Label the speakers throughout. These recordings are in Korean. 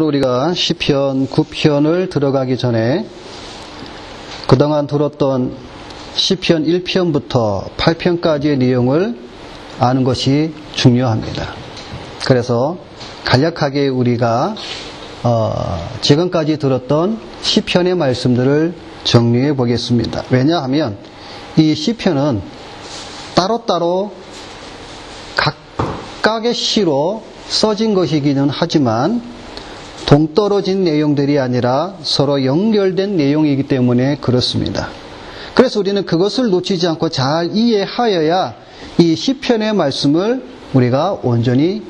Speaker 1: 오늘 우리가 시편 9편을 들어가기 전에 그동안 들었던 시편 1편부터 8편까지의 내용을 아는 것이 중요합니다. 그래서 간략하게 우리가 지금까지 들었던 시편의 말씀들을 정리해 보겠습니다. 왜냐하면 이 시편은 따로따로 각각의 시로 써진 것이기는 하지만 동떨어진 내용들이 아니라 서로 연결된 내용이기 때문에 그렇습니다. 그래서 우리는 그것을 놓치지 않고 잘 이해하여야 이 시편의 말씀을 우리가 온전히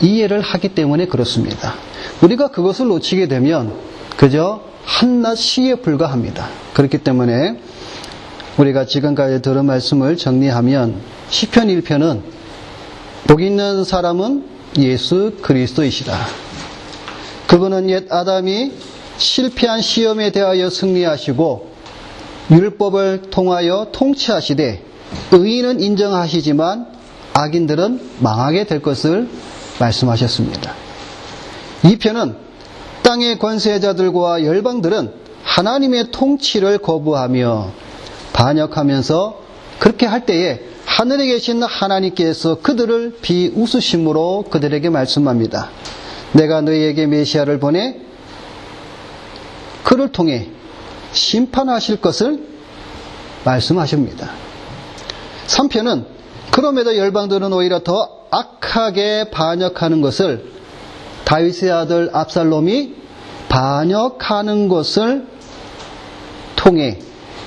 Speaker 1: 이해를 하기 때문에 그렇습니다. 우리가 그것을 놓치게 되면 그저 한낱 시에 불과합니다. 그렇기 때문에 우리가 지금까지 들은 말씀을 정리하면 시편 1편은 복 있는 사람은 예수 그리스도이시다. 그분은 옛 아담이 실패한 시험에 대하여 승리하시고 율법을 통하여 통치하시되 의인은 인정하시지만 악인들은 망하게 될 것을 말씀하셨습니다. 이 편은 땅의 권세자들과 열방들은 하나님의 통치를 거부하며 반역하면서 그렇게 할 때에 하늘에 계신 하나님께서 그들을 비웃으심으로 그들에게 말씀합니다. 내가 너희에게 메시아를 보내 그를 통해 심판하실 것을 말씀하십니다. 3편은 그럼에도 열방들은 오히려 더 악하게 반역하는 것을 다윗의 아들 압살롬이 반역하는 것을 통해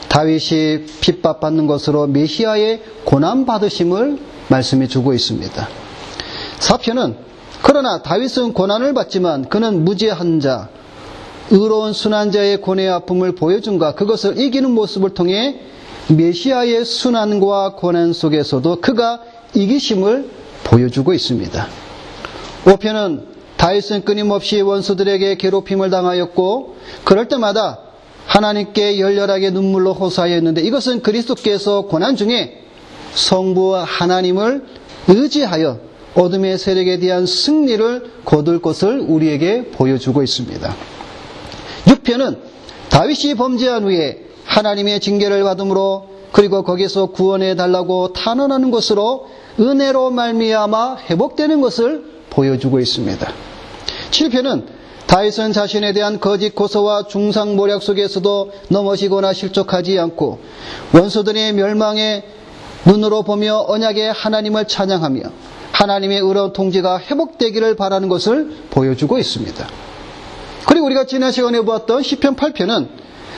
Speaker 1: 다윗이 핍박받는 것으로 메시아의 고난받으심을 말씀해 주고 있습니다. 4편은 그러나 다윗은 고난을 받지만 그는 무죄한 자, 의로운 순환자의 고뇌의 아픔을 보여준가 그것을 이기는 모습을 통해 메시아의 순환과 고난 속에서도 그가 이기심을 보여주고 있습니다. 5편은 다윗은 끊임없이 원수들에게 괴롭힘을 당하였고 그럴 때마다 하나님께 열렬하게 눈물로 호소하였는데 이것은 그리스도께서 고난 중에 성부 하나님을 의지하여 어둠의 세력에 대한 승리를 거둘 것을 우리에게 보여주고 있습니다. 6편은 다윗이 범죄한 후에 하나님의 징계를 받음으로 그리고 거기서 구원해 달라고 탄원하는 것으로 은혜로 말미암아 회복되는 것을 보여주고 있습니다. 7편은 다윗은 자신에 대한 거짓 고소와 중상모략 속에서도 넘어지거나 실족하지 않고 원수들의 멸망에 눈으로 보며 언약의 하나님을 찬양하며 하나님의 의로운 통치가 회복되기를 바라는 것을 보여주고 있습니다. 그리고 우리가 지난 시간에 보았던 시편 8편은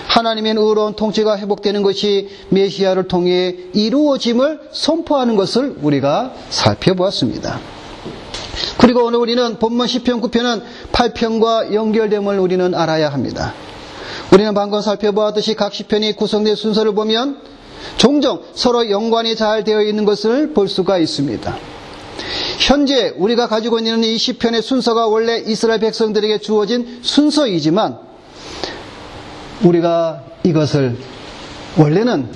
Speaker 1: 하나님의 의로운 통치가 회복되는 것이 메시아를 통해 이루어짐을 선포하는 것을 우리가 살펴보았습니다. 그리고 오늘 우리는 본문 시편 9편은 8편과 연결됨을 우리는 알아야 합니다. 우리는 방금 살펴보았듯이 각 시편이 구성된 순서를 보면 종종 서로 연관이 잘 되어 있는 것을 볼 수가 있습니다. 현재 우리가 가지고 있는 이 시편의 순서가 원래 이스라엘 백성들에게 주어진 순서이지만 우리가 이것을 원래는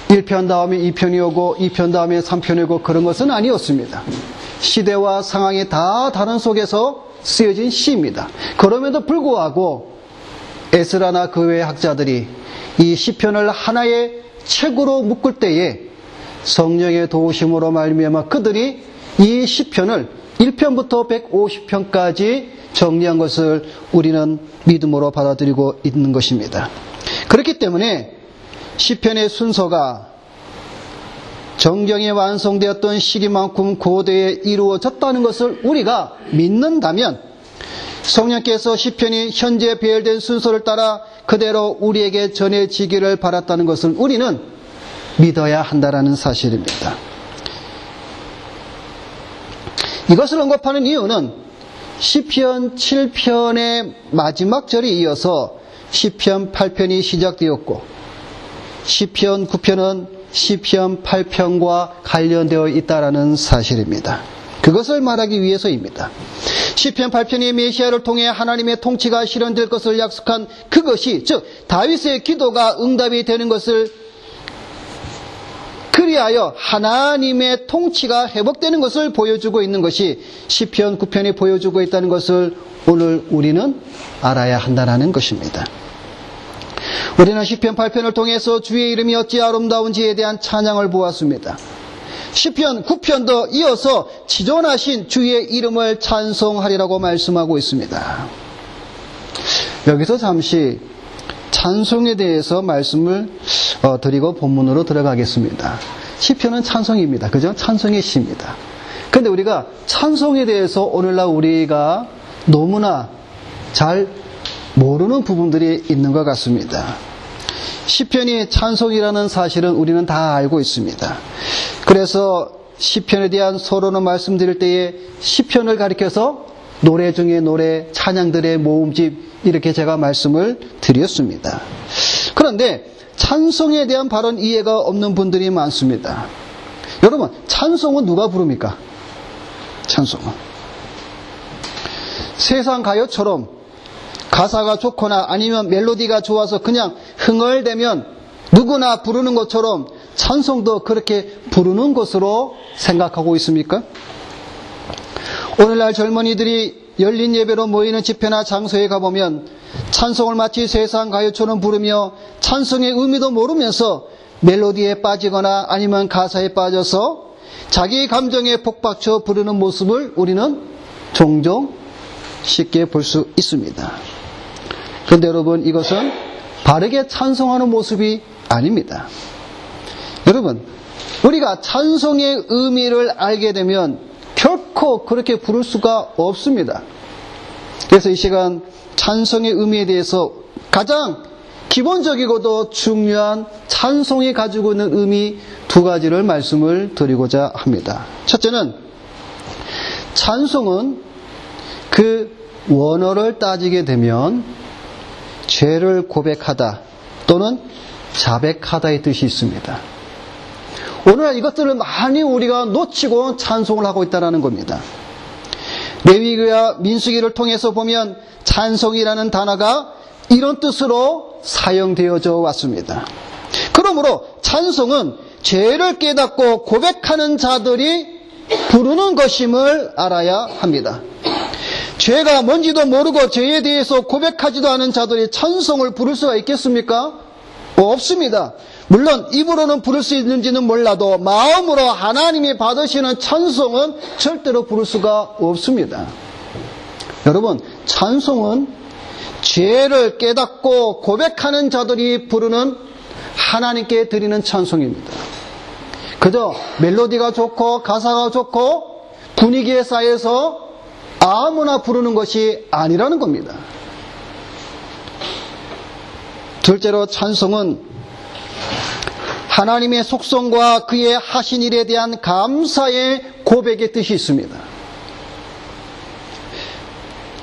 Speaker 1: 1편 다음에 2편이 오고 2편 다음에 3편이 오고 그런 것은 아니었습니다. 시대와 상황이 다 다른 속에서 쓰여진 시입니다. 그럼에도 불구하고 에스라나 그 외의 학자들이 이 시편을 하나의 책으로 묶을 때에 성령의 도우심으로 말미암아 그들이 이 시편을 1편부터 150편까지 정리한 것을 우리는 믿음으로 받아들이고 있는 것입니다. 그렇기 때문에 시편의 순서가 정경에 완성되었던 시기만큼 고대에 이루어졌다는 것을 우리가 믿는다면 성령께서 시편이 현재 배열된 순서를 따라 그대로 우리에게 전해지기를 바랐다는 것을 우리는 믿어야 한다는 사실입니다. 이것을 언급하는 이유는 시편 7편의 마지막 절이 이어서 시편 8편이 시작되었고 시편 9편은 시편 8편과 관련되어 있다는 사실입니다. 그것을 말하기 위해서입니다. 시편 8편이 메시아를 통해 하나님의 통치가 실현될 것을 약속한 그것이 즉 다윗의 기도가 응답이 되는 것을 그 그리하여 하나님의 통치가 회복되는 것을 보여주고 있는 것이 시편 9편이 보여주고 있다는 것을 오늘 우리는 알아야 한다는 것입니다. 우리는 시편 8편을 통해서 주의 이름이 어찌 아름다운지에 대한 찬양을 보았습니다. 시편 9편도 이어서 지존하신 주의 이름을 찬송하리라고 말씀하고 있습니다. 여기서 잠시 찬송에 대해서 말씀을 드리고 본문으로 들어가겠습니다. 시편은 찬송입니다. 그죠? 찬송의 시입니다. 그런데 우리가 찬송에 대해서 오늘날 우리가 너무나 잘 모르는 부분들이 있는 것 같습니다. 시편이 찬송이라는 사실은 우리는 다 알고 있습니다. 그래서 시편에 대한 서론을 말씀드릴 때에 시편을 가리켜서 노래 중에 노래, 찬양들의 모음집 이렇게 제가 말씀을 드렸습니다. 그런데 찬송에 대한 바른 이해가 없는 분들이 많습니다. 여러분, 찬송은 누가 부릅니까? 찬송은 세상 가요처럼 가사가 좋거나 아니면 멜로디가 좋아서 그냥 흥얼대면 누구나 부르는 것처럼 찬송도 그렇게 부르는 것으로 생각하고 있습니까? 오늘날 젊은이들이 열린 예배로 모이는 집회나 장소에 가보면 찬송을 마치 세상 가요처럼 부르며 찬송의 의미도 모르면서 멜로디에 빠지거나 아니면 가사에 빠져서 자기 감정에 복받쳐 부르는 모습을 우리는 종종 쉽게 볼 수 있습니다. 그런데 여러분, 이것은 바르게 찬송하는 모습이 아닙니다. 여러분, 우리가 찬송의 의미를 알게 되면 결코 그렇게 부를 수가 없습니다. 그래서 이 시간 찬송의 의미에 대해서 가장 기본적이고도 중요한 찬송이 가지고 있는 의미 두 가지를 말씀을 드리고자 합니다. 첫째는 찬송은 그 원어를 따지게 되면 죄를 고백하다 또는 자백하다의 뜻이 있습니다. 오늘날 이것들을 많이 우리가 놓치고 찬송을 하고 있다는 겁니다. 레위기와 민수기를 통해서 보면 찬송이라는 단어가 이런 뜻으로 사용되어져 왔습니다. 그러므로 찬송은 죄를 깨닫고 고백하는 자들이 부르는 것임을 알아야 합니다. 죄가 뭔지도 모르고 죄에 대해서 고백하지도 않은 자들이 찬송을 부를 수가 있겠습니까? 없습니다. 물론 입으로는 부를 수 있는지는 몰라도 마음으로 하나님이 받으시는 찬송은 절대로 부를 수가 없습니다. 여러분, 찬송은 죄를 깨닫고 고백하는 자들이 부르는 하나님께 드리는 찬송입니다. 그저 멜로디가 좋고 가사가 좋고 분위기에 쌓여서 아무나 부르는 것이 아니라는 겁니다. 둘째로 찬송은 하나님의 속성과 그의 하신 일에 대한 감사의 고백의 뜻이 있습니다.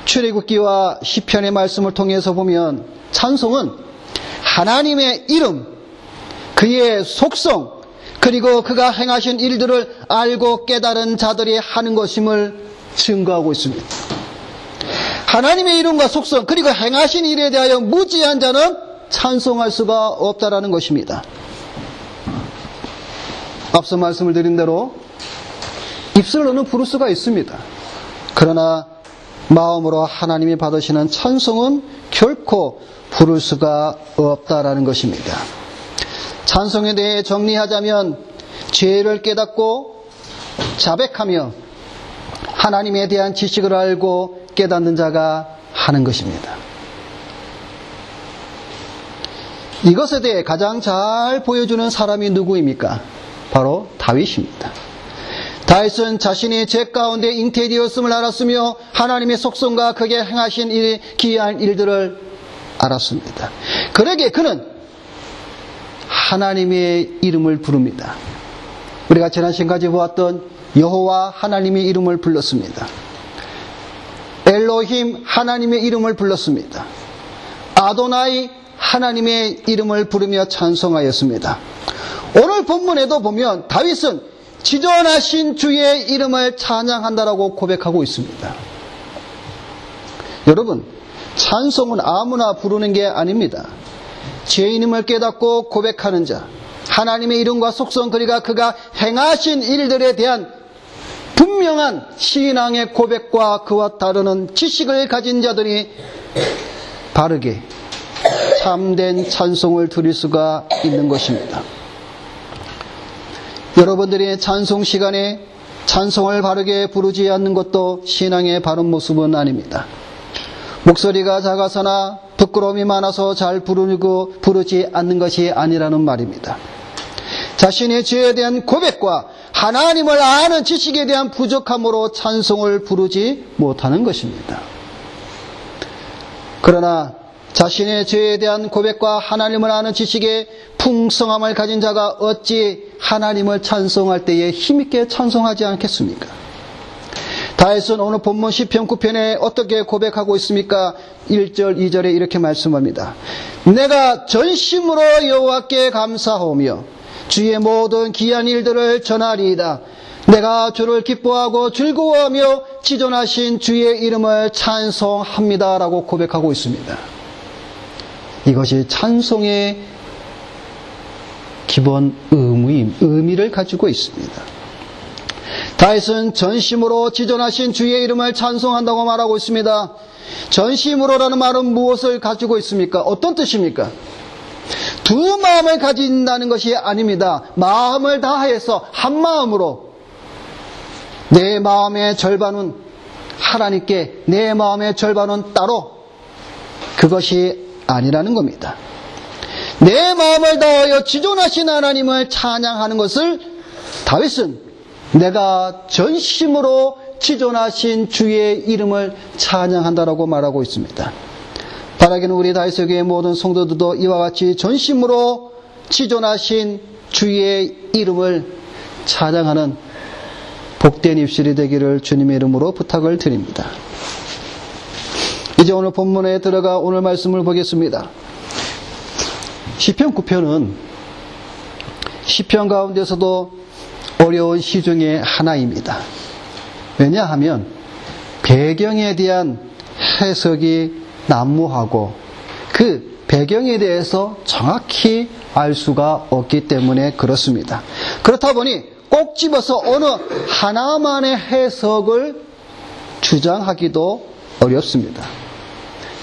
Speaker 1: 출애굽기와 시편의 말씀을 통해서 보면 찬송은 하나님의 이름, 그의 속성, 그리고 그가 행하신 일들을 알고 깨달은 자들이 하는 것임을 증거하고 있습니다. 하나님의 이름과 속성 그리고 행하신 일에 대하여 무지한 자는 찬송할 수가 없다라는 것입니다. 앞서 말씀을 드린 대로 입술로는 부를 수가 있습니다. 그러나 마음으로 하나님이 받으시는 찬송은 결코 부를 수가 없다라는 것입니다. 찬송에 대해 정리하자면 죄를 깨닫고 자백하며 하나님에 대한 지식을 알고 깨닫는 자가 하는 것입니다. 이것에 대해 가장 잘 보여주는 사람이 누구입니까? 바로 다윗입니다. 다윗은 자신이 죄 가운데 잉태되었음을 알았으며 하나님의 속성과 그게 행하신 기이한 일들을 알았습니다. 그러기에 그는 하나님의 이름을 부릅니다. 우리가 지난 시간까지 보았던 여호와 하나님의 이름을 불렀습니다. 엘로힘 하나님의 이름을 불렀습니다. 아도나이 하나님의 이름을 부르며 찬송하였습니다. 오늘 본문에도 보면 다윗은 지존하신 주의 이름을 찬양한다라고 고백하고 있습니다. 여러분, 찬송은 아무나 부르는 게 아닙니다. 죄인임을 깨닫고 고백하는 자, 하나님의 이름과 속성, 그러니까 그가 행하신 일들에 대한 분명한 신앙의 고백과 그와 다르는 지식을 가진 자들이 바르게 참된 찬송을 드릴 수가 있는 것입니다. 여러분들이 찬송 시간에 찬송을 바르게 부르지 않는 것도 신앙의 바른 모습은 아닙니다. 목소리가 작아서나 부끄러움이 많아서 잘 부르지 않는 것이 아니라는 말입니다. 자신의 죄에 대한 고백과 하나님을 아는 지식에 대한 부족함으로 찬송을 부르지 못하는 것입니다. 그러나 자신의 죄에 대한 고백과 하나님을 아는 지식의 풍성함을 가진 자가 어찌 하나님을 찬송할 때에 힘있게 찬송하지 않겠습니까? 다윗은 오늘 본문 시편 9편에 어떻게 고백하고 있습니까? 1절, 2절에 이렇게 말씀합니다. 내가 전심으로 여호와께 감사하오며 주의 모든 귀한 일들을 전하리이다. 내가 주를 기뻐하고 즐거워하며 지존하신 주의 이름을 찬송합니다. 라고 고백하고 있습니다. 이것이 찬송의 기본 의미를 가지고 있습니다. 다윗은 전심으로 지존하신 주의 이름을 찬송한다고 말하고 있습니다. 전심으로라는 말은 무엇을 가지고 있습니까? 어떤 뜻입니까? 두 마음을 가진다는 것이 아닙니다. 마음을 다해서 한 마음으로 내 마음의 절반은 하나님께, 내 마음의 절반은 따로, 그것이 아니라는 겁니다. 내 마음을 다하여 지존하신 하나님을 찬양하는 것을 다윗은 내가 전심으로 지존하신 주의 이름을 찬양한다라고 말하고 있습니다. 바라기는 우리 다윗의 교회 모든 성도들도 이와 같이 전심으로 지존하신 주의 이름을 찬양하는 복된 입술이 되기를 주님의 이름으로 부탁을 드립니다. 이제 오늘 본문에 들어가 오늘 말씀을 보겠습니다. 시편 9편은 시편 가운데서도 어려운 시 중에 하나입니다. 왜냐하면 배경에 대한 해석이 난무하고 그 배경에 대해서 정확히 알 수가 없기 때문에 그렇습니다. 그렇다 보니 꼭 집어서 어느 하나만의 해석을 주장하기도 어렵습니다.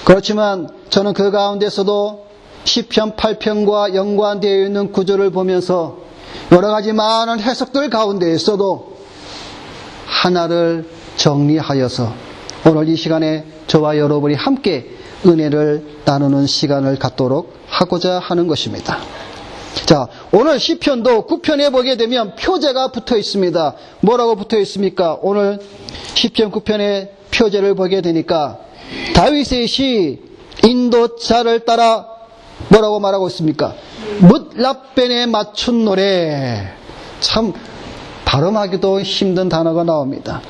Speaker 1: 그렇지만 저는 그 가운데서도 시편 8편과 연관되어 있는 구절을 보면서 여러 가지 많은 해석들 가운데에서도 하나를 정리하여서 오늘 이 시간에 저와 여러분이 함께 은혜를 나누는 시간을 갖도록 하고자 하는 것입니다. 자, 오늘 시편도 9편에 보게 되면 표제가 붙어 있습니다. 뭐라고 붙어 있습니까? 오늘 시편 9편의 표제를 보게 되니까 다윗의 시 인도자를 따라 뭐라고 말하고 있습니까? 뭇라벤에 맞춘 노래. 참 발음하기도 힘든 단어가 나옵니다.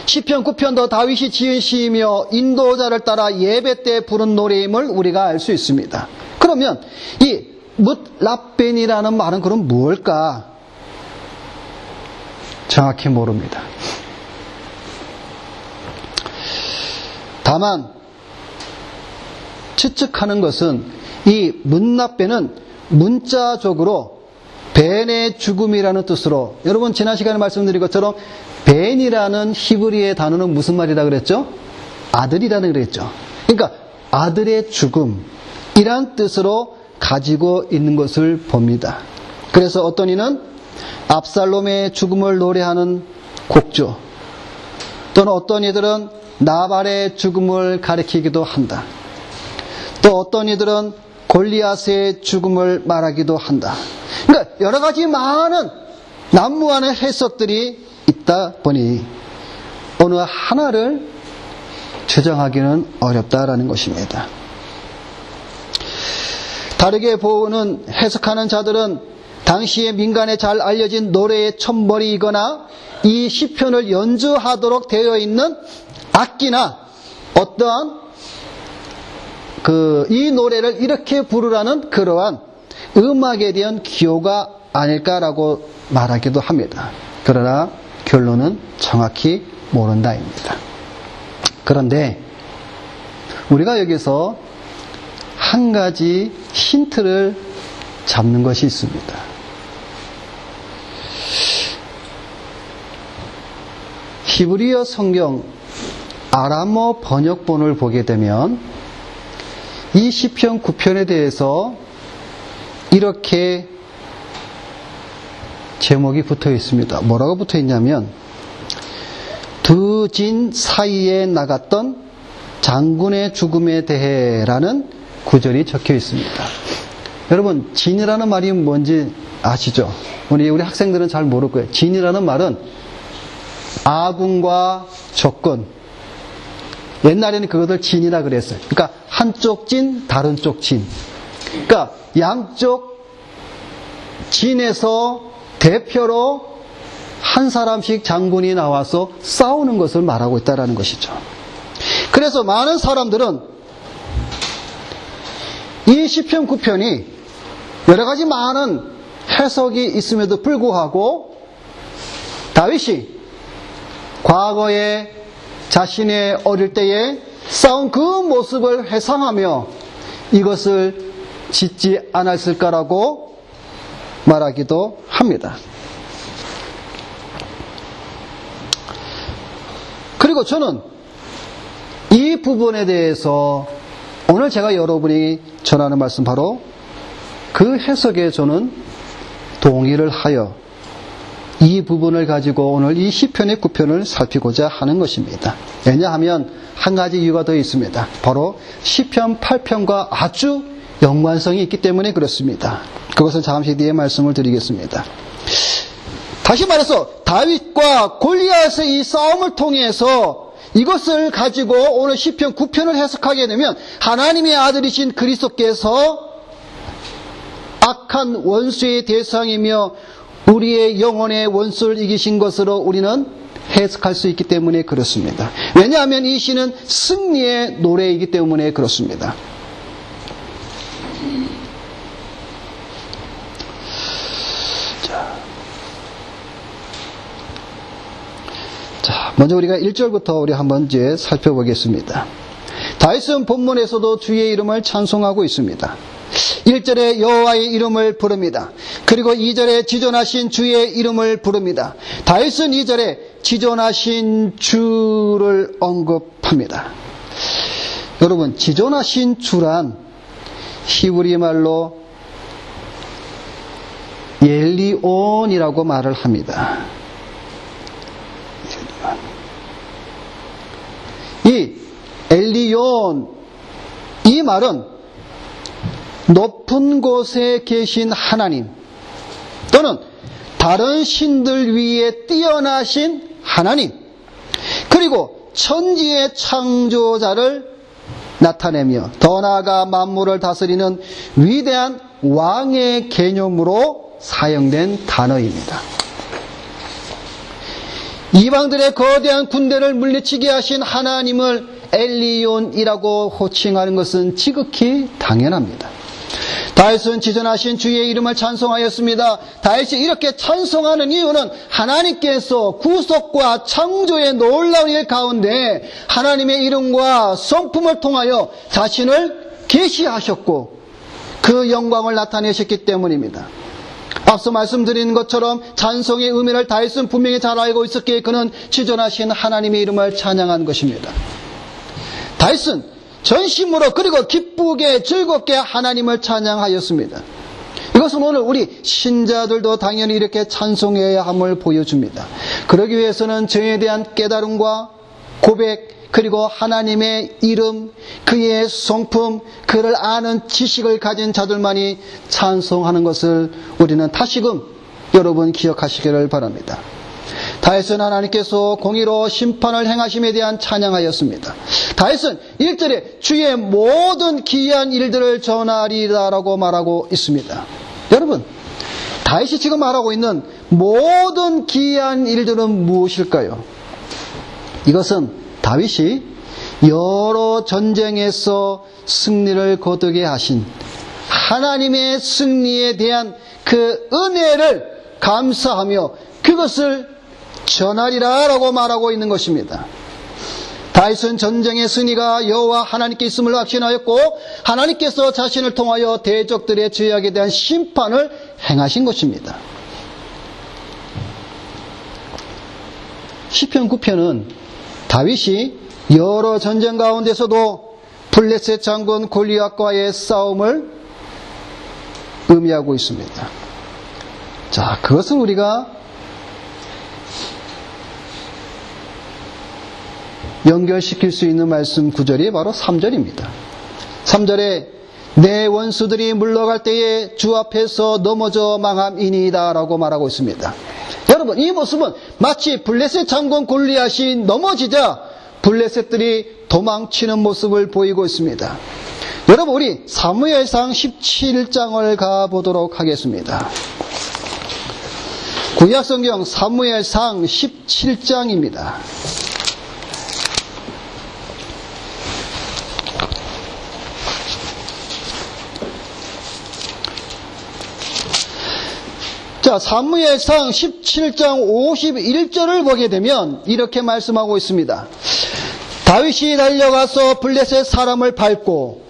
Speaker 1: 시편 9편도 다윗이 지은 시이며 인도자를 따라 예배 때 부른 노래임을 우리가 알 수 있습니다. 그러면 이 뭇라벤이라는 말은 그럼 무엇일까? 정확히 모릅니다. 다만 추측하는 것은 이 뭇라벤은 문자적으로 벤의 죽음이라는 뜻으로, 여러분 지난 시간에 말씀드린 것처럼 벤이라는 히브리의 단어는 무슨 말이라 그랬죠? 아들이라는 그랬죠. 그러니까 아들의 죽음이란 뜻으로 가지고 있는 것을 봅니다. 그래서 어떤 이는 압살롬의 죽음을 노래하는 곡조, 또는 어떤 이들은 나발의 죽음을 가리키기도 한다. 또 어떤 이들은 골리앗의 죽음을 말하기도 한다. 그러니까 여러 가지 많은 난무하는 해석들이 있다 보니 어느 하나를 주장하기는 어렵다라는 것입니다. 다르게 보는 해석하는 자들은 당시의 민간에 잘 알려진 노래의 첨벌이거나 이 시편을 연주하도록 되어 있는 악기나 어떠한 이 노래를 이렇게 부르라는 그러한 음악에 대한 기호가 아닐까라고 말하기도 합니다. 그러나 결론은 정확히 모른다입니다. 그런데 우리가 여기서 한 가지 힌트를 잡는 것이 있습니다. 히브리어 성경 아람어 번역본을 보게 되면 이 시편 9편에 대해서 이렇게 제목이 붙어 있습니다. 뭐라고 붙어 있냐면 두 진 사이에 나갔던 장군의 죽음에 대해라는 구절이 적혀 있습니다. 여러분, 진이라는 말이 뭔지 아시죠? 우리 학생들은 잘 모를 거예요. 진이라는 말은 아군과 적군. 옛날에는 그것을 진이라 그랬어요. 그러니까 한쪽 진, 다른 쪽 진. 그러니까 양쪽 진에서 대표로 한 사람씩 장군이 나와서 싸우는 것을 말하고 있다는 것이죠. 그래서 많은 사람들은 이 시편 9편이 여러 가지 많은 해석이 있음에도 불구하고 다윗이 과거에 자신의 어릴 때에 싸운 그 모습을 회상하며 이것을 짓지 않았을까라고 말하기도 합니다. 그리고 저는 이 부분에 대해서 오늘 제가 여러분이 전하는 말씀 바로 그 해석에 저는 동의를 하여 이 부분을 가지고 오늘 이 시편의 9편을 살피고자 하는 것입니다. 왜냐하면 한 가지 이유가 더 있습니다. 바로 시편 8편과 아주 연관성이 있기 때문에 그렇습니다. 그것은 잠시 뒤에 말씀을 드리겠습니다. 다시 말해서 다윗과 골리앗의 이 싸움을 통해서 이것을 가지고 오늘 시편 9편을 해석하게 되면 하나님의 아들이신 그리스도께서 악한 원수의 대상이며 우리의 영혼의 원수를 이기신 것으로 우리는 해석할 수 있기 때문에 그렇습니다. 왜냐하면 이 시는 승리의 노래이기 때문에 그렇습니다. 자, 먼저 우리가 1절부터 우리 한번 이제 살펴보겠습니다. 다윗은 본문에서도 주의 이름을 찬송하고 있습니다. 1절에 여호와의 이름을 부릅니다. 그리고 2절에 지존하신 주의 이름을 부릅니다. 다윗은 2절에 지존하신 주를 언급합니다. 여러분, 지존하신 주란 히브리 말로 엘리온이라고 말을 합니다. 이 엘리온, 이 말은 높은 곳에 계신 하나님 또는 다른 신들 위에 뛰어나신 하나님, 그리고 천지의 창조자를 나타내며 더 나아가 만물을 다스리는 위대한 왕의 개념으로 사용된 단어입니다. 이방들의 거대한 군대를 물리치게 하신 하나님을 엘리온이라고 호칭하는 것은 지극히 당연합니다. 다윗은 지존하신 주의 이름을 찬송하였습니다. 다윗이 이렇게 찬송하는 이유는 하나님께서 구속과 창조의 놀라운 일 가운데 하나님의 이름과 성품을 통하여 자신을 계시하셨고 그 영광을 나타내셨기 때문입니다. 앞서 말씀드린 것처럼 찬송의 의미를 다윗은 분명히 잘 알고 있었기에 그는 지존하신 하나님의 이름을 찬양한 것입니다. 다윗은 전심으로 그리고 기쁘게 즐겁게 하나님을 찬양하였습니다. 이것은 오늘 우리 신자들도 당연히 이렇게 찬송해야 함을 보여줍니다. 그러기 위해서는 죄에 대한 깨달음과 고백, 그리고 하나님의 이름, 그의 성품, 그를 아는 지식을 가진 자들만이 찬송하는 것을 우리는 다시금 여러분 기억하시기를 바랍니다. 다윗은 하나님께서 공의로 심판을 행하심에 대한 찬양하였습니다. 다윗은 1절에 주의 모든 기이한 일들을 전하리라라고 말하고 있습니다. 여러분, 다윗이 지금 말하고 있는 모든 기이한 일들은 무엇일까요? 이것은 다윗이 여러 전쟁에서 승리를 거두게 하신 하나님의 승리에 대한 그 은혜를 감사하며 그것을 전하리라 라고 말하고 있는 것입니다. 다윗은 전쟁의 승리가 여호와 하나님께 있음을 확신하였고 하나님께서 자신을 통하여 대적들의 죄악에 대한 심판을 행하신 것입니다. 시편 9편은 다윗이 여러 전쟁 가운데서도 블레셋 장군 골리앗과의 싸움을 의미하고 있습니다. 자, 그것을 우리가 연결시킬 수 있는 말씀 구절이 바로 3절입니다. 3절에 내 원수들이 물러갈 때에 주 앞에서 넘어져 망함이니이다 라고 말하고 있습니다. 여러분, 이 모습은 마치 블레셋 장군 골리앗이 넘어지자 블레셋들이 도망치는 모습을 보이고 있습니다. 여러분, 우리 사무엘상 17장을 가보도록 하겠습니다. 구약성경 사무엘상 17장입니다. 자, 사무엘상 17장 51절을 보게 되면 이렇게 말씀하고 있습니다. 다윗이 달려가서 블레셋 사람을 밟고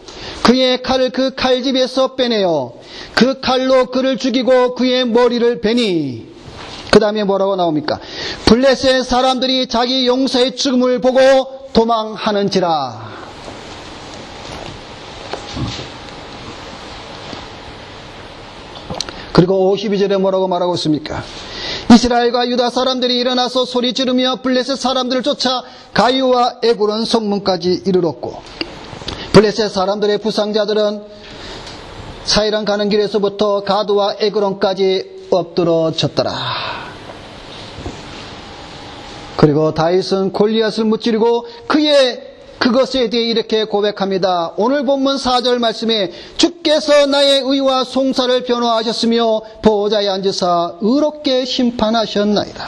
Speaker 1: 그의 칼을 그 칼집에서 빼내어 그 칼로 그를 죽이고 그의 머리를 베니. 그 다음에 뭐라고 나옵니까? 블레셋 사람들이 자기 용사의 죽음을 보고 도망하는지라. 그리고 52절에 뭐라고 말하고 있습니까? 이스라엘과 유다 사람들이 일어나서 소리 지르며 블레셋 사람들을 쫓아 가이와 에굴론 성문까지 이르렀고 블레셋 사람들의 부상자들은 사이랑 가는 길에서부터 가드와 에그론까지 엎드러졌더라. 그리고 다윗은 골리앗을 무찌르고 그것에 대해 이렇게 고백합니다. 오늘 본문 4절 말씀에 주께서 나의 의와 송사를 변호하셨으며 보호자에 앉으사 의롭게 심판하셨나이다.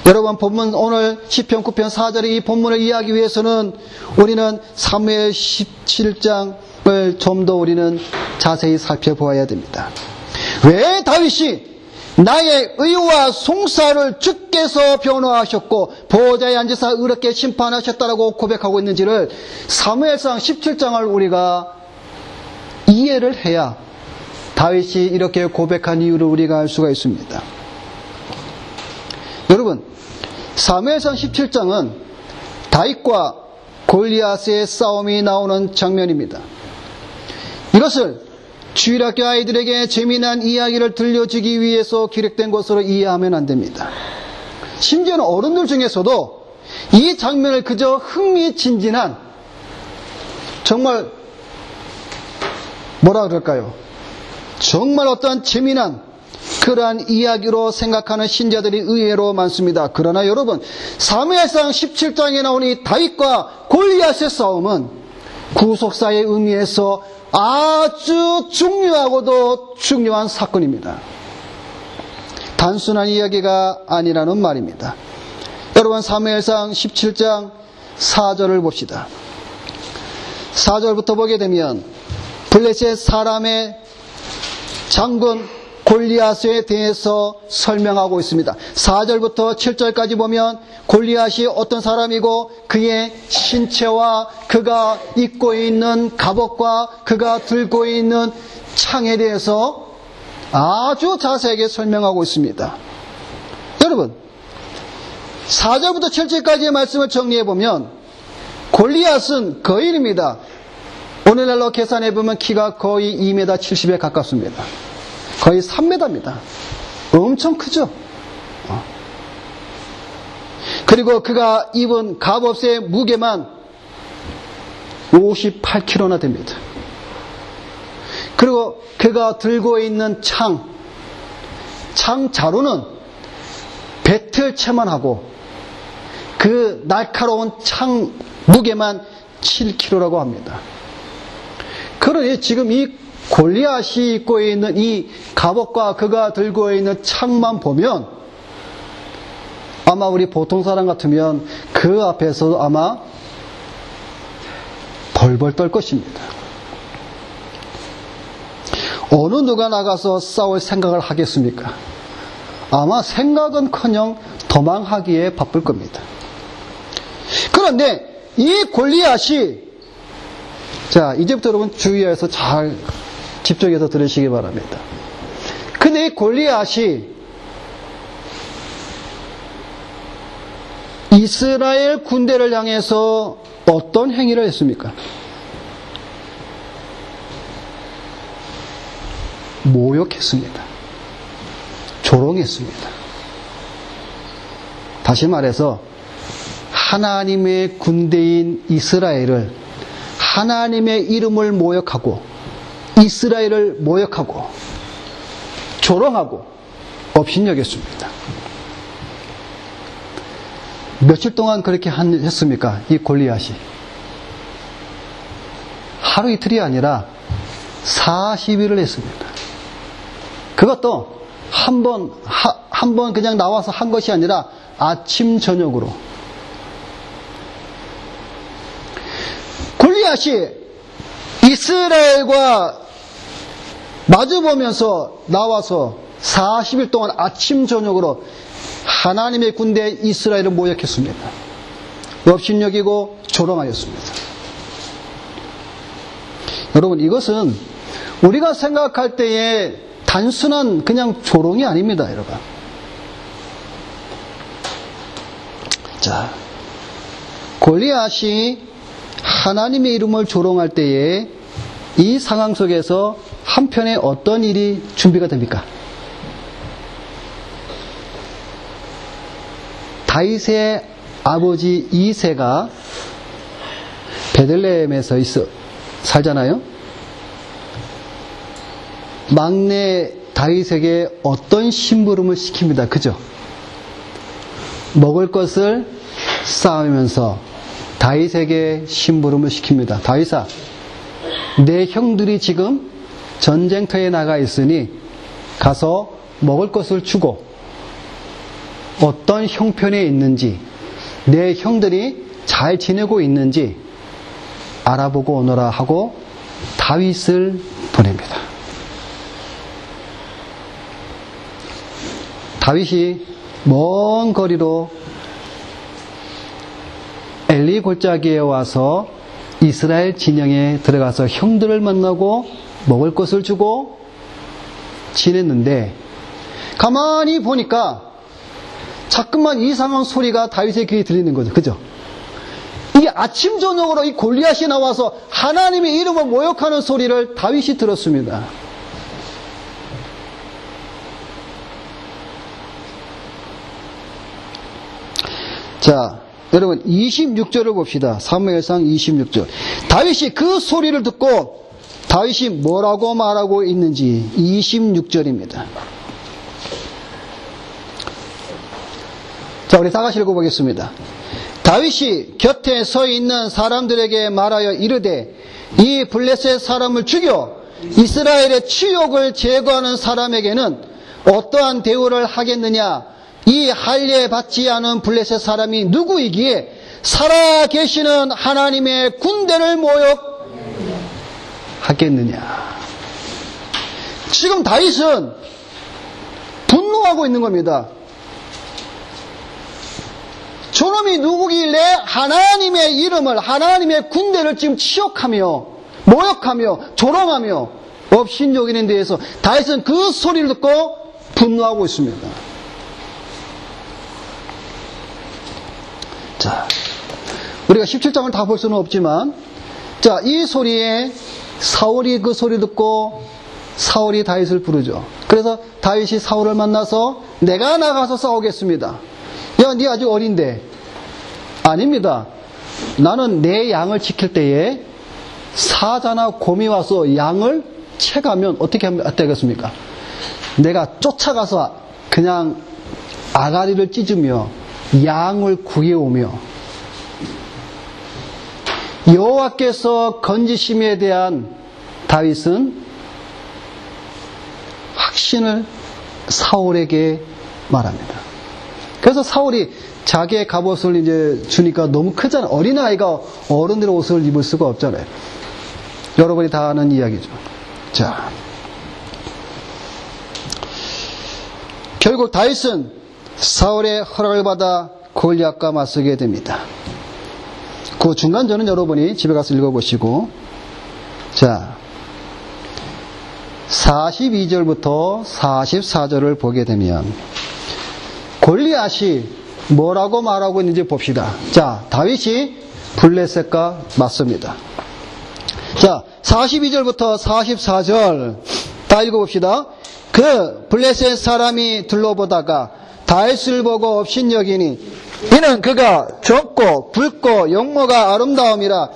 Speaker 1: 여러분, 본문 오늘 시편 9편 4절의 이 본문을 이해하기 위해서는 우리는 사무엘 17장을 좀 더 우리는 자세히 살펴보아야 됩니다. 왜 다윗이 나의 의와 송사를 주께서 변호하셨고 보호자에 앉으사 의롭게 심판하셨다라고 고백하고 있는지를 사무엘상 17장을 우리가 이해를 해야 다윗이 이렇게 고백한 이유를 우리가 알 수가 있습니다. 여러분, 사무엘상 17장은 다윗과 골리앗의 싸움이 나오는 장면입니다. 이것을 주일학교 아이들에게 재미난 이야기를 들려주기 위해서 기록된 것으로 이해하면 안 됩니다. 심지어는 어른들 중에서도 이 장면을 그저 흥미진진한, 정말 뭐라 그럴까요? 정말 어떠한 재미난 그러한 이야기로 생각하는 신자들이 의외로 많습니다. 그러나 여러분, 사무엘상 17장에 나오는 이 다윗과 골리앗의 싸움은 구속사의 의미에서 아주 중요하고도 중요한 사건입니다. 단순한 이야기가 아니라는 말입니다. 여러분, 사무엘상 17장 4절을 봅시다. 4절부터 보게 되면 블레셋 사람의 장군 골리앗에 대해서 설명하고 있습니다. 4절부터 7절까지 보면 골리앗이 어떤 사람이고 그의 신체와 그가 입고 있는 갑옷과 그가 들고 있는 창에 대해서 아주 자세하게 설명하고 있습니다. 여러분, 4절부터 7절까지의 말씀을 정리해보면 골리앗은 거인입니다. 오늘날로 계산해보면 키가 거의 2m 70에 가깝습니다. 거의 3m입니다. 엄청 크죠? 그리고 그가 입은 갑옷의 무게만 58kg나 됩니다. 그리고 그가 들고 있는 창 자루는 배틀채만 하고 그 날카로운 창 무게만 7kg라고 합니다. 그러니 지금 이 골리앗이 입고 있는 이 갑옷과 그가 들고 있는 창만 보면 아마 우리 보통 사람 같으면 그 앞에서 아마 벌벌 떨 것입니다. 어느 누가 나가서 싸울 생각을 하겠습니까? 아마 생각은커녕 도망하기에 바쁠 겁니다. 그런데 이 골리앗이, 자, 이제부터 여러분 주의해서 잘 집중해서 들으시기 바랍니다. 근데 이 골리앗이 이스라엘 군대를 향해서 어떤 행위를 했습니까? 모욕했습니다. 조롱했습니다. 다시 말해서 하나님의 군대인 이스라엘을, 하나님의 이름을 모욕하고 이스라엘을 모욕하고 조롱하고 업신여겼습니다. 며칠 동안 그렇게 했습니까? 이 골리앗이. 하루 이틀이 아니라 40일을 했습니다. 그것도 한 번 그냥 나와서 한 것이 아니라 아침 저녁으로. 골리앗이 이스라엘과 마주보면서 나와서 40일 동안 아침 저녁으로 하나님의 군대 이스라엘을 모욕했습니다. 업신여기고 조롱하였습니다. 여러분, 이것은 우리가 생각할 때에 단순한 그냥 조롱이 아닙니다, 여러분. 자, 골리앗이 하나님의 이름을 조롱할 때에 이 상황 속에서 한편에 어떤 일이 준비가 됩니까? 다윗의 아버지 이새가 베들레헴에서 살잖아요. 막내 다윗에게 어떤 심부름을 시킵니다. 그죠? 먹을 것을 쌓으면서 다윗에게 심부름을 시킵니다. 다윗아, 내 형들이 지금 전쟁터에 나가 있으니 가서 먹을 것을 주고 어떤 형편에 있는지, 내 형들이 잘 지내고 있는지 알아보고 오너라 하고 다윗을 보냅니다. 다윗이 먼 거리로 엘리 골짜기에 와서 이스라엘 진영에 들어가서 형들을 만나고 먹을 것을 주고 지냈는데, 가만히 보니까 자꾸만 이상한 소리가 다윗의 귀에 들리는 거죠. 그죠? 이게 아침 저녁으로 이 골리앗이 나와서 하나님의 이름을 모욕하는 소리를 다윗이 들었습니다. 자, 여러분 26절을 봅시다. 사무엘상 26절. 다윗이 그 소리를 듣고 다윗이 뭐라고 말하고 있는지 26절입니다. 자, 우리 다 같이 읽어보겠습니다. 다윗이 곁에 서 있는 사람들에게 말하여 이르되, 이 블레셋 사람을 죽여 이스라엘의 치욕을 제거하는 사람에게는 어떠한 대우를 하겠느냐? 이 할례 받지 않은 블레셋 사람이 누구이기에 살아계시는 하나님의 군대를 모욕하겠느냐? 지금 다윗은 분노하고 있는 겁니다. 저놈이 누구길래 하나님의 이름을, 하나님의 군대를 지금 치욕하며 모욕하며 조롱하며 업신여기는 데에서 다윗은 그 소리를 듣고 분노하고 있습니다. 자, 우리가 17장을 다 볼 수는 없지만, 자, 이 소리에 사울이 그 소리 듣고 사울이 다윗을 부르죠. 그래서 다윗이 사울을 만나서 내가 나가서 싸우겠습니다. 야, 네 아직 어린데. 아닙니다. 나는 내 양을 지킬 때에 사자나 곰이 와서 양을 채가면 어떻게 되겠습니까? 내가 쫓아가서 그냥 아가리를 찢으며 양을 구해오며 여호와께서 건지심에 대한 다윗은 확신을 사울에게 말합니다. 그래서 사울이 자기의 갑옷을 이제 주니까 너무 크잖아요. 어린아이가 어른들의 옷을 입을 수가 없잖아요. 여러분이 다 아는 이야기죠. 자, 결국 다윗은 사울의 허락을 받아 골리앗과 맞서게 됩니다. 그 중간절은 여러분이 집에 가서 읽어보시고, 자, 42절부터 44절을 보게 되면 골리앗이 뭐라고 말하고 있는지 봅시다. 자, 다윗이 블레셋과 맞습니다. 자, 42절부터 44절 다 읽어봅시다. 그 블레셋 사람이 둘러보다가 다윗을 보고 업신여기니 이는 그가 적고 굵고 용모가 아름다움이라.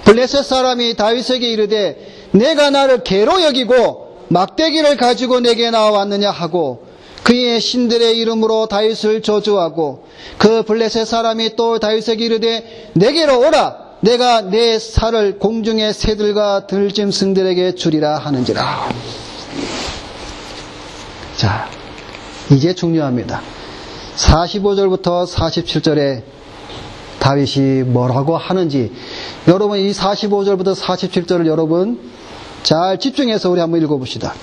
Speaker 1: 블레셋 사람이 다윗에게 이르되 내가 나를 개로 여기고 막대기를 가지고 내게 나왔느냐 하고 그의 신들의 이름으로 다윗을 저주하고, 그 블레셋 사람이 또 다윗에게 이르되 내게로 오라, 내가 내 살을 공중의 새들과 들짐승들에게 주리라 하는지라. 자, 이제 중요합니다. 45절부터 47절에 다윗이 뭐라고 하는지, 여러분 이 45절부터 47절을 여러분 잘 집중해서 우리 한번 읽어봅시다.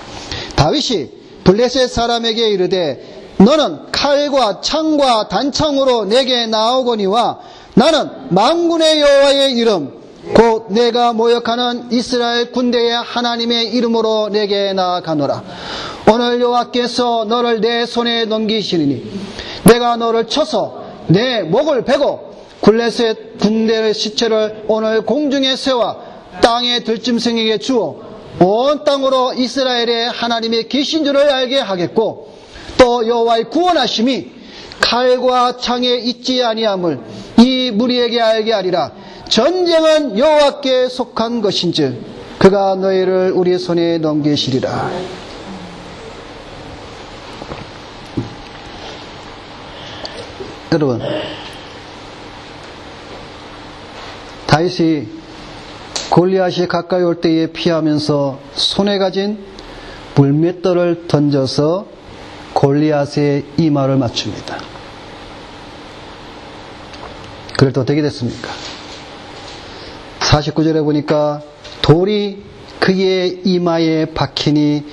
Speaker 1: 다윗이 블레셋 사람에게 이르되 너는 칼과 창과 단창으로 내게 나오거니와 나는 만군의 여호와의 이름 곧 내가 모욕하는 이스라엘 군대의 하나님의 이름으로 내게 나아가노라. 오늘 여호와께서 너를 내 손에 넘기시리니 내가 너를 쳐서 내 목을 베고 블레셋 군대의 시체를 오늘 공중의 새와 땅의 들짐승에게 주어 온 땅으로 이스라엘의 하나님이 계신 줄을 알게 하겠고, 또 여호와의 구원하심이 칼과 창에 있지 아니함을 이 무리에게 알게 하리라. 전쟁은 여호와께 속한 것인즉 그가 너희를 우리 손에 넘기시리라. 여러분, 다윗이 골리앗이 가까이 올 때에 피하면서 손에 가진 물맷돌을 던져서 골리앗의 이마를 맞춥니다. 그럴 때 어떻게 됐습니까? 49절에 보니까 돌이 그의 이마에 박히니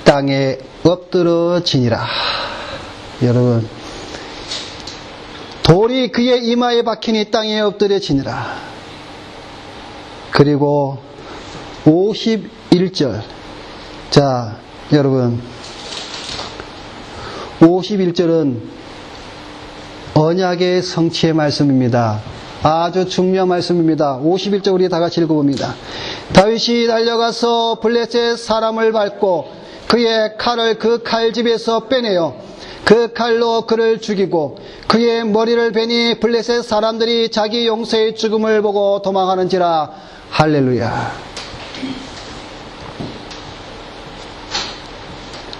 Speaker 1: 땅에 엎드러지니라. 여러분, 돌이 그의 이마에 박히니 땅에 엎드려지니라. 그리고 51절. 자, 여러분, 51절은 언약의 성취의 말씀입니다. 아주 중요한 말씀입니다. 51절 우리 다 같이 읽어봅니다. 다윗이 달려가서 블레셋 사람을 밟고 그의 칼을 그 칼집에서 빼내어 그 칼로 그를 죽이고 그의 머리를 베니 블레셋 사람들이 자기 용사의 죽음을 보고 도망하는지라. 할렐루야.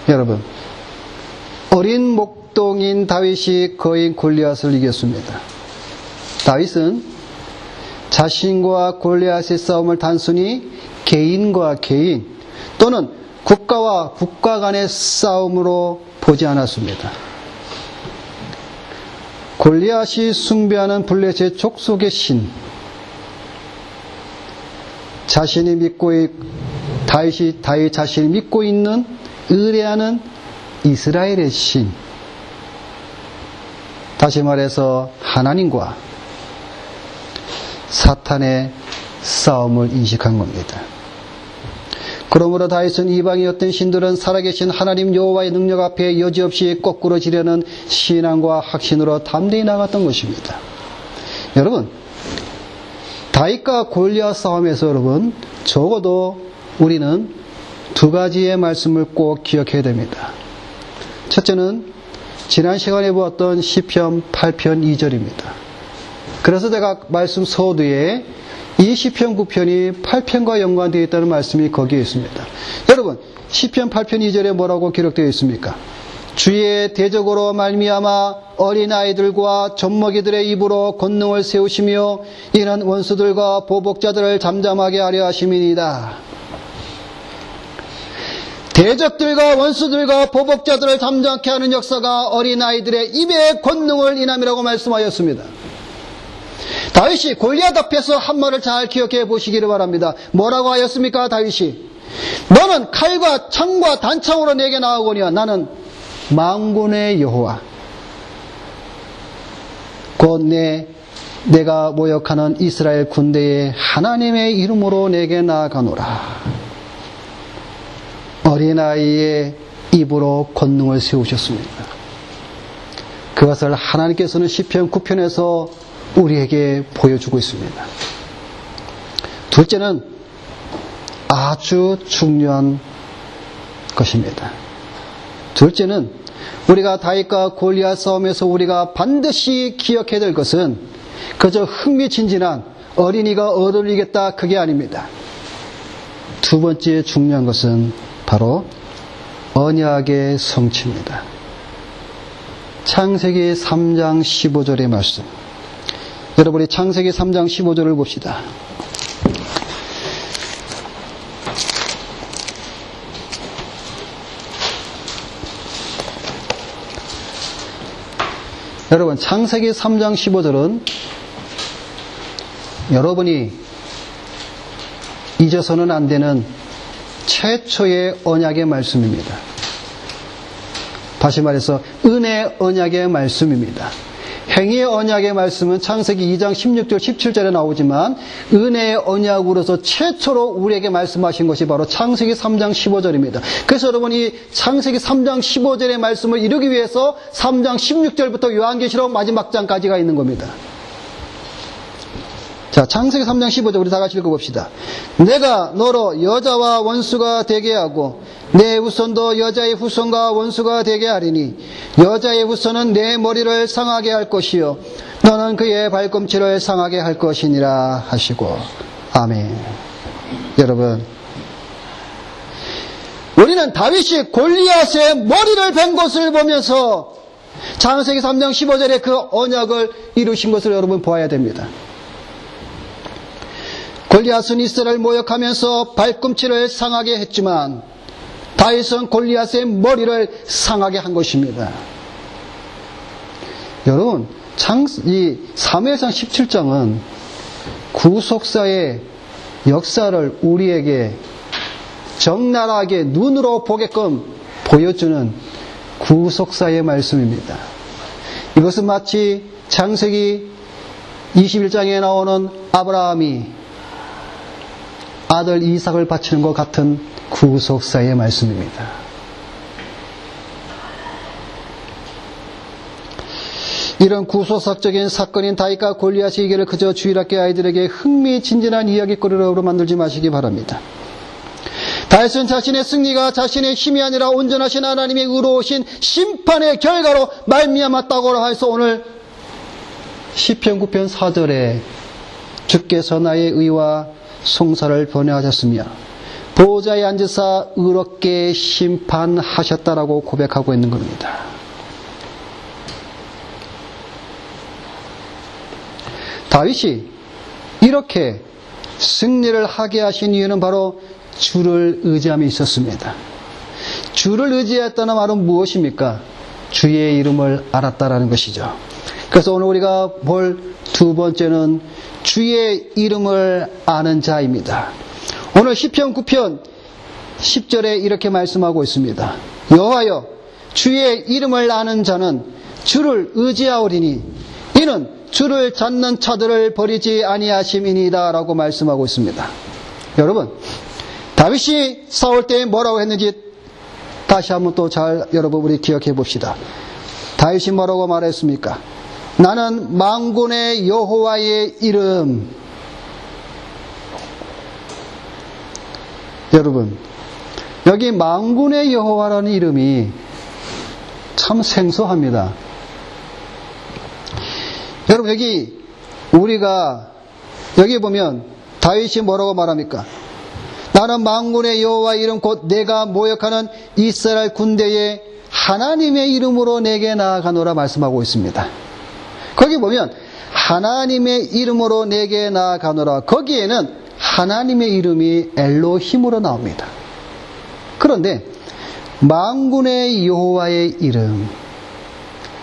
Speaker 1: 여러분, 어린 목동인 다윗이 거인 골리앗을 이겼습니다. 다윗은 자신과 골리앗의 싸움을 단순히 개인과 개인 또는 국가와 국가 간의 싸움으로 보지 않았습니다. 골리앗이 숭배하는 블레셋 족속의 신, 자신이 믿고 다윗 자신이 믿고 있는 의뢰하는 이스라엘의 신, 다시 말해서 하나님과 사탄의 싸움을 인식한 겁니다. 그러므로 다윗은 이방의 어떤 신들은 살아계신 하나님 여호와의 능력 앞에 여지없이 거꾸로 지려는 신앙과 확신으로 담대히 나갔던 것입니다. 여러분, 다윗과 골리앗 싸움에서 여러분 적어도 우리는 두 가지의 말씀을 꼭 기억해야 됩니다. 첫째는 지난 시간에 보았던 시편 8편 2절입니다. 그래서 제가 말씀 서두에 이 시편 9편이 8편과 연관되어 있다는 말씀이 거기에 있습니다. 여러분, 시편 8편 2절에 뭐라고 기록되어 있습니까? 주의 대적으로 말미암아 어린아이들과 젖먹이들의 입으로 권능을 세우시며 이는 원수들과 보복자들을 잠잠하게 하려 하심이니이다. 대적들과 원수들과 보복자들을 잠잠케 하는 역사가 어린아이들의 입에 권능을 인함이라고 말씀하였습니다. 다윗이 골리앗 앞에서 한 말을 잘 기억해 보시기를 바랍니다. 뭐라고 하였습니까? 다윗이 너는 칼과 창과 단창으로 내게 나오거니와 나는 만군의 여호와 곧 내 내가 모욕하는 이스라엘 군대의 하나님의 이름으로 내게 나아가노라. 어린아이의 입으로 권능을 세우셨습니다. 그것을 하나님께서는 시편 9편에서 우리에게 보여주고 있습니다. 둘째는 아주 중요한 것입니다. 둘째는 우리가 다윗과 골리앗 싸움에서 우리가 반드시 기억해야 될 것은 그저 흥미진진한 어린이가 얻을 이겼다 그게 아닙니다. 두 번째 중요한 것은 바로 언약의 성취입니다. 창세기 3장 15절의 말씀. 여러분이 창세기 3장 15절을 봅시다. 여러분, 창세기 3장 15절은 여러분이 잊어서는 안 되는 최초의 언약의 말씀입니다. 다시 말해서 은혜 언약의 말씀입니다. 행위의 언약의 말씀은 창세기 2장 16절 17절에 나오지만 은혜의 언약으로서 최초로 우리에게 말씀하신 것이 바로 창세기 3장 15절입니다. 그래서 여러분이 창세기 3장 15절의 말씀을 이루기 위해서 3장 16절부터 요한계시록 마지막 장까지가 있는 겁니다. 자, 창세기 3장 15절 우리 다 같이 읽어봅시다. 내가 너로 여자와 원수가 되게 하고 내 후손도 여자의 후손과 원수가 되게 하리니 여자의 후손은 내 머리를 상하게 할 것이요 너는 그의 발꿈치를 상하게 할 것이니라 하시고. 아멘. 여러분, 우리는 다윗이 골리앗의 머리를 벤 것을 보면서 창세기 3장 15절에 그 언약을 이루신 것을 여러분 보아야 됩니다. 골리앗은 이스라엘을 모욕하면서 발꿈치를 상하게 했지만 다윗은 골리앗의 머리를 상하게 한 것입니다. 여러분, 이 사무엘상 17장은 구속사의 역사를 우리에게 적나라하게 눈으로 보게끔 보여주는 구속사의 말씀입니다. 이것은 마치 창세기 21장에 나오는 아브라함이 아들 이삭을 바치는 것 같은 구속사의 말씀입니다. 이런 구속사적인 사건인 다윗과 골리앗의 이기를 그저 주일학교 아이들에게 흥미진진한 이야기거리로 만들지 마시기 바랍니다. 다윗은 자신의 승리가 자신의 힘이 아니라 온전하신 하나님의 의로우신 심판의 결과로 말미암았다고 해서 오늘 시편 9편 4절에 주께서 나의 의와 송사를 변호하셨으며 보호자에 앉으사 의롭게 심판하셨다라고 고백하고 있는 겁니다. 다윗이 이렇게 승리를 하게 하신 이유는 바로 주를 의지함이 있었습니다. 주를 의지했다는 말은 무엇입니까? 주의 이름을 알았다라는 것이죠. 그래서 오늘 우리가 볼 두 번째는 주의 이름을 아는 자입니다. 오늘 시편 9편 10절에 이렇게 말씀하고 있습니다. 여호와여, 주의 이름을 아는 자는 주를 의지하오리니 이는 주를 찾는 자들을 버리지 아니하심이니이다 라고 말씀하고 있습니다. 여러분, 다윗이 싸울 때 뭐라고 했는지 다시 한번 또 잘 여러분 우리 기억해 봅시다. 다윗이 뭐라고 말했습니까? 나는 만군의 여호와의 이름. 여러분, 여기 만군의 여호와라는 이름이 참 생소합니다. 여러분, 여기 보면 다윗이 뭐라고 말합니까? 나는 만군의 여호와의 이름 곧 내가 모욕하는 이스라엘 군대의 하나님의 이름으로 내게 나아가노라 말씀하고 있습니다. 거기 보면 하나님의 이름으로 내게 나아가노라, 거기에는 하나님의 이름이 엘로힘으로 나옵니다. 그런데 만군의 여호와의 이름,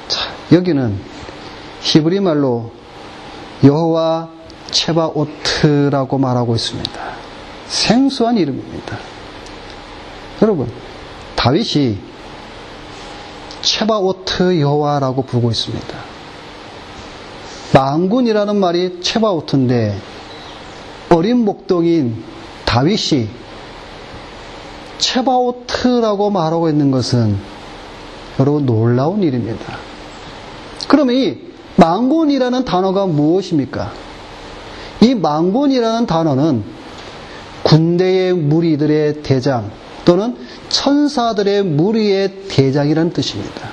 Speaker 1: 자, 여기는 히브리 말로 여호와 체바오트라고 말하고 있습니다. 생소한 이름입니다. 여러분, 다윗이 체바오트 여호와라고 부르고 있습니다. 망군이라는 말이 체바오트인데 어린 목동인 다윗이 체바오트라고 말하고 있는 것은 여러분 놀라운 일입니다. 그러면 이 망군이라는 단어가 무엇입니까? 이 망군이라는 단어는 군대의 무리들의 대장 또는 천사들의 무리의 대장이라는 뜻입니다.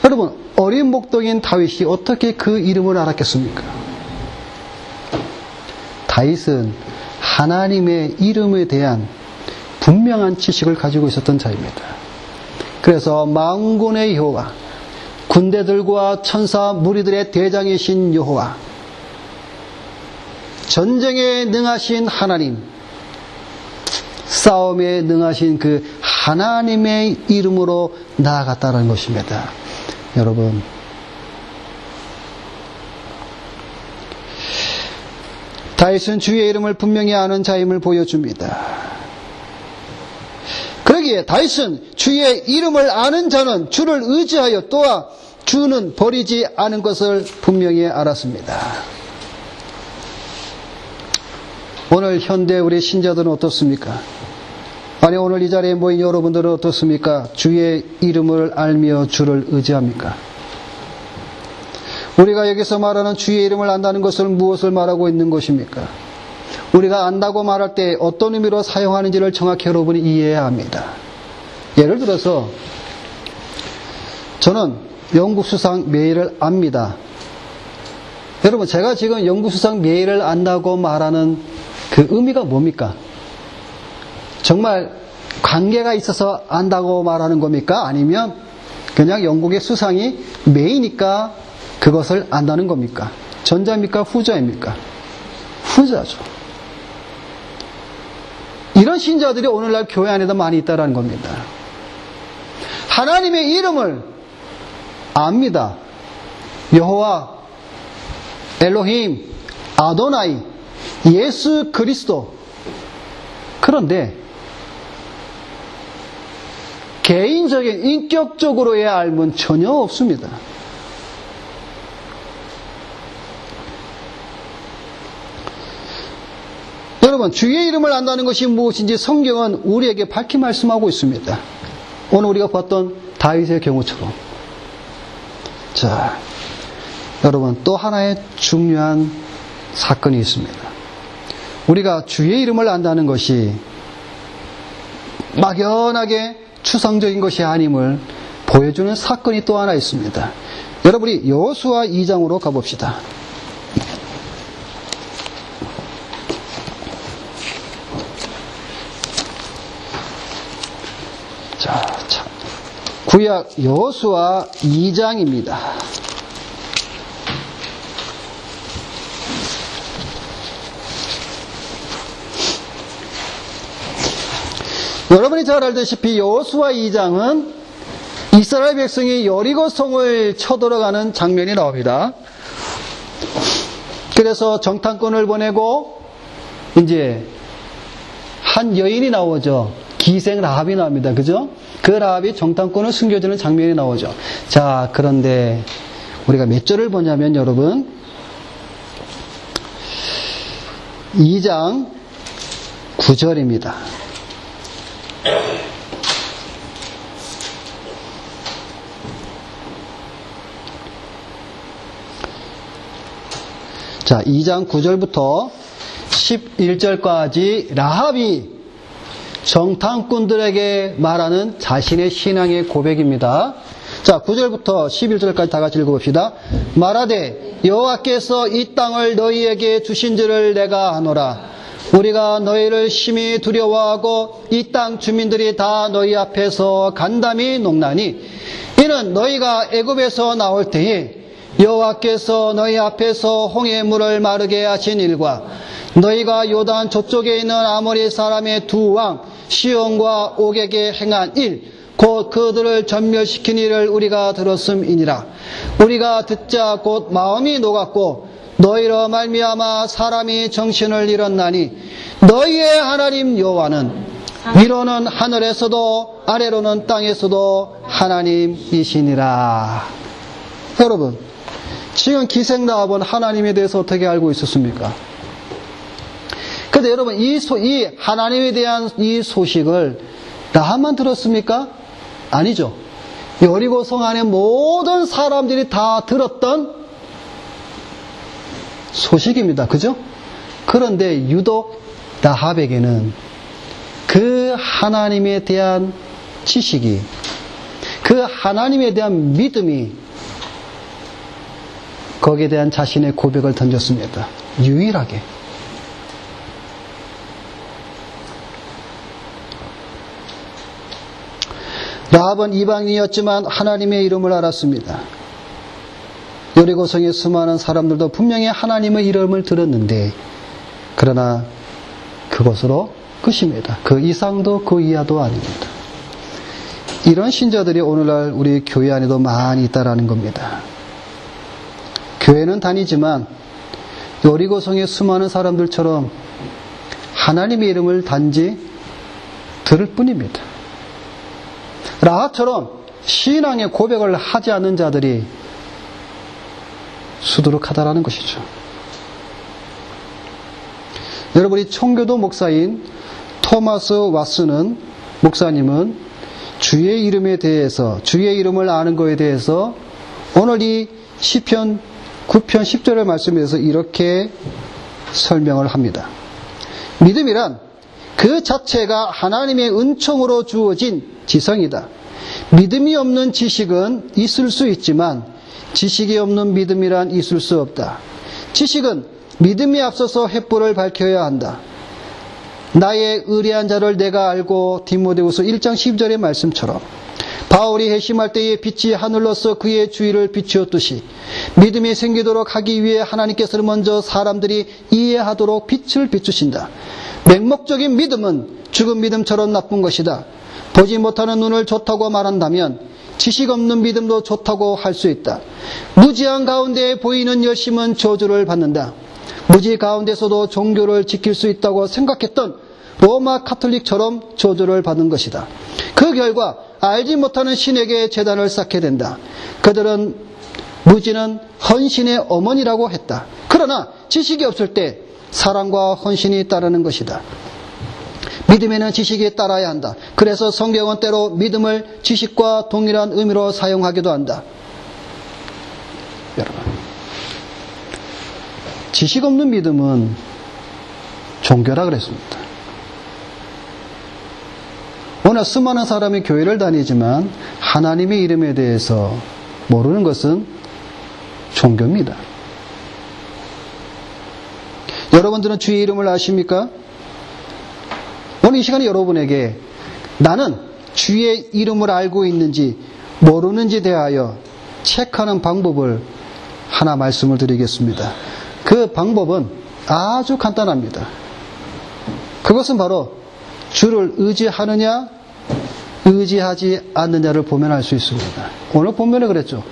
Speaker 1: 여러분, 어린 목동인 다윗이 어떻게 그 이름을 알았겠습니까? 다윗은 하나님의 이름에 대한 분명한 지식을 가지고 있었던 자입니다. 그래서 만군의 여호와, 군대들과 천사 무리들의 대장이신 여호와, 전쟁에 능하신 하나님, 싸움에 능하신 그 하나님의 이름으로 나아갔다는 것입니다. 여러분, 다윗은 주의 이름을 분명히 아는 자임을 보여줍니다. 그러기에 다윗은 주의 이름을 아는 자는 주를 의지하여 또한 주는 버리지 않은 것을 분명히 알았습니다. 오늘 현대 우리 신자들은 어떻습니까? 아니, 오늘 이 자리에 모인 여러분들은 어떻습니까? 주의 이름을 알며 주를 의지합니까? 우리가 여기서 말하는 주의 이름을 안다는 것을 무엇을 말하고 있는 것입니까? 우리가 안다고 말할 때 어떤 의미로 사용하는지를 정확히 여러분이 이해해야 합니다. 예를 들어서 저는 영국 수상 메이를 압니다. 여러분, 제가 지금 영국 수상 메이를 안다고 말하는 그 의미가 뭡니까? 정말 관계가 있어서 안다고 말하는 겁니까? 아니면 그냥 영국의 수상이 메이니까 그것을 안다는 겁니까? 전자입니까? 후자입니까? 후자죠. 이런 신자들이 오늘날 교회 안에도 많이 있다는 겁니다. 하나님의 이름을 압니다. 여호와, 엘로힘, 아도나이, 예수 그리스도. 그런데 개인적인 인격적으로의 알면 전혀 없습니다. 여러분, 주의 이름을 안다는 것이 무엇인지 성경은 우리에게 밝히 말씀하고 있습니다. 오늘 우리가 봤던 다윗의 경우처럼. 자, 여러분, 또 하나의 중요한 사건이 있습니다. 우리가 주의 이름을 안다는 것이 막연하게 추상적인 것이 아님을 보여주는 사건이 또 하나 있습니다. 여러분이 여호수아 2장으로 가봅시다. 자, 구약 여호수아 2장입니다. 여러분이 잘 알다시피 여호수아 2장은 이스라엘 백성이 여리고성을 쳐들어가는 장면이 나옵니다. 그래서 정탐꾼을 보내고 이제 한 여인이 나오죠. 기생 라합이 나옵니다. 그죠? 그 라합이 정탐꾼을 숨겨주는 장면이 나오죠. 자, 그런데 우리가 몇 절을 보냐면 여러분 2장 9절입니다. 자, 2장 9절부터 11절까지 라합이 정탐꾼들에게 말하는 자신의 신앙의 고백입니다. 자, 9절부터 11절까지 다 같이 읽어봅시다. 말하되 여호와께서 이 땅을 너희에게 주신 줄을 내가 아노라. 우리가 너희를 심히 두려워하고 이 땅 주민들이 다 너희 앞에서 간담이 녹나니 이는 너희가 애굽에서 나올 때에 여호와께서 너희 앞에서 홍해 물을 마르게 하신 일과 너희가 요단 저쪽에 있는 아모리 사람의 두 왕 시온과 옥에게 행한 일 곧 그들을 전멸시킨 일을 우리가 들었음이니라. 우리가 듣자 곧 마음이 녹았고 너희로 말미암아 사람이 정신을 잃었나니 너희의 하나님 여호와는 위로는 하늘에서도 아래로는 땅에서도 하나님이시니라. 여러분, 지금 기생 라합은 하나님에 대해서 어떻게 알고 있었습니까? 근데 여러분, 이 하나님에 대한 이 소식을 라합만 들었습니까? 아니죠. 여리고 성 안에 모든 사람들이 다 들었던 소식입니다. 그죠? 그런데 유독 라합에게는 그 하나님에 대한 지식이, 그 하나님에 대한 믿음이 거기에 대한 자신의 고백을 던졌습니다. 유일하게. 라합은 이방인이었지만 하나님의 이름을 알았습니다. 여리고성의 수많은 사람들도 분명히 하나님의 이름을 들었는데, 그러나 그것으로 끝입니다. 그 이상도 그 이하도 아닙니다. 이런 신자들이 오늘날 우리 교회 안에도 많이 있다라는 겁니다. 교회는 다니지만 여리고성의 수많은 사람들처럼 하나님의 이름을 단지 들을 뿐입니다. 라합처럼 신앙의 고백을 하지 않는 자들이 수두룩하다라는 것이죠. 여러분이 청교도 목사인 토마스 왓슨은 목사님은 주의 이름에 대해서, 주의 이름을 아는 것에 대해서 오늘 이 시편 9편 10절의 말씀에서 이렇게 설명을 합니다. 믿음이란 그 자체가 하나님의 은총으로 주어진 지성이다. 믿음이 없는 지식은 있을 수 있지만 지식이 없는 믿음이란 있을 수 없다. 지식은 믿음이 앞서서 횃불을 밝혀야 한다. 나의 의리한 자를 내가 알고, 디모데후서 1장 10절의 말씀처럼 바울이 회심할 때에 빛이 하늘로서 그의 주위를 비추었듯이 믿음이 생기도록 하기 위해 하나님께서는 먼저 사람들이 이해하도록 빛을 비추신다. 맹목적인 믿음은 죽은 믿음처럼 나쁜 것이다. 보지 못하는 눈을 좋다고 말한다면 지식 없는 믿음도 좋다고 할 수 있다. 무지한 가운데 보이는 열심은 저주를 받는다. 무지 가운데서도 종교를 지킬 수 있다고 생각했던 로마 카톨릭처럼 저주를 받는 것이다. 그 결과 알지 못하는 신에게 제단을 쌓게 된다. 그들은 무지는 헌신의 어머니라고 했다. 그러나 지식이 없을 때 사랑과 헌신이 따르는 것이다. 믿음에는 지식이 따라야 한다. 그래서 성경은 때로 믿음을 지식과 동일한 의미로 사용하기도 한다. 여러분, 지식 없는 믿음은 종교라 그랬습니다. 오늘 수많은 사람이 교회를 다니지만 하나님의 이름에 대해서 모르는 것은 종교입니다. 여러분들은 주의 이름을 아십니까? 오늘 이 시간에 여러분에게 나는 주의 이름을 알고 있는지 모르는지 대하여 체크하는 방법을 하나 말씀을 드리겠습니다. 그 방법은 아주 간단합니다. 그것은 바로 주를 의지하느냐 의지하지 않느냐를 보면 알 수 있습니다. 오늘 본문에 그랬죠.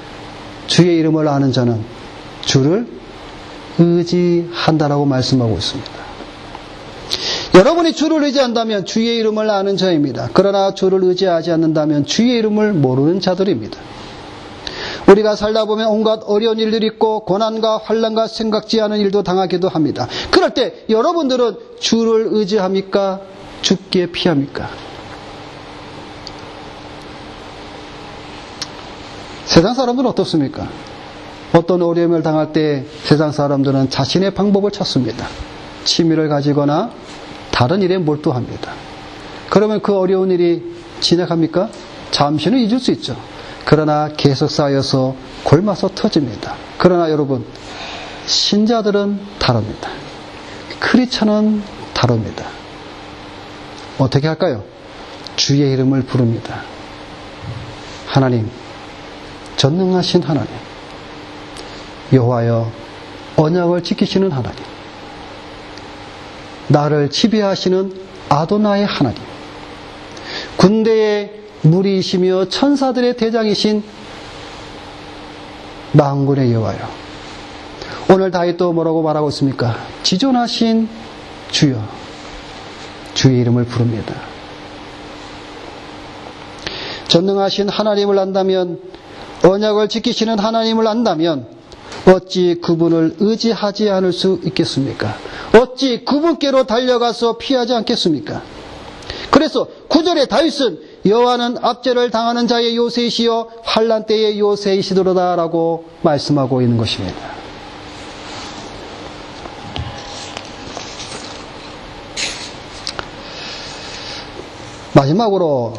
Speaker 1: 주의 이름을 아는 자는 주를 의지한다라고 말씀하고 있습니다. 여러분이 주를 의지한다면 주의 이름을 아는 자입니다. 그러나 주를 의지하지 않는다면 주의 이름을 모르는 자들입니다. 우리가 살다 보면 온갖 어려운 일들이 있고 고난과 환난과 생각지 않은 일도 당하기도 합니다. 그럴 때 여러분들은 주를 의지합니까? 죽기에 피합니까? 세상 사람들은 어떻습니까? 어떤 어려움을 당할 때 세상 사람들은 자신의 방법을 찾습니다. 취미를 가지거나 다른 일에 몰두합니다. 그러면 그 어려운 일이 지나갑니까? 잠시는 잊을 수 있죠. 그러나 계속 쌓여서 골마서 터집니다. 그러나 여러분, 신자들은 다릅니다. 크리스천은 다릅니다. 어떻게 할까요? 주의 이름을 부릅니다. 하나님, 전능하신 하나님, 여호와여 언약을 지키시는 하나님, 나를 지배하시는 아도나의 하나님, 군대의 무리이시며 천사들의 대장이신 만군의 여호와여, 오늘 다윗도 뭐라고 말하고 있습니까? 지존하신 주여, 주의 이름을 부릅니다. 전능하신 하나님을 안다면, 언약을 지키시는 하나님을 안다면 어찌 그분을 의지하지 않을 수 있겠습니까? 어찌 그분께로 달려가서 피하지 않겠습니까? 그래서 9절에 다윗은 여호와는 압제를 당하는 자의 요새이시여 환난 때의 요새이시도로다라고 말씀하고 있는 것입니다. 마지막으로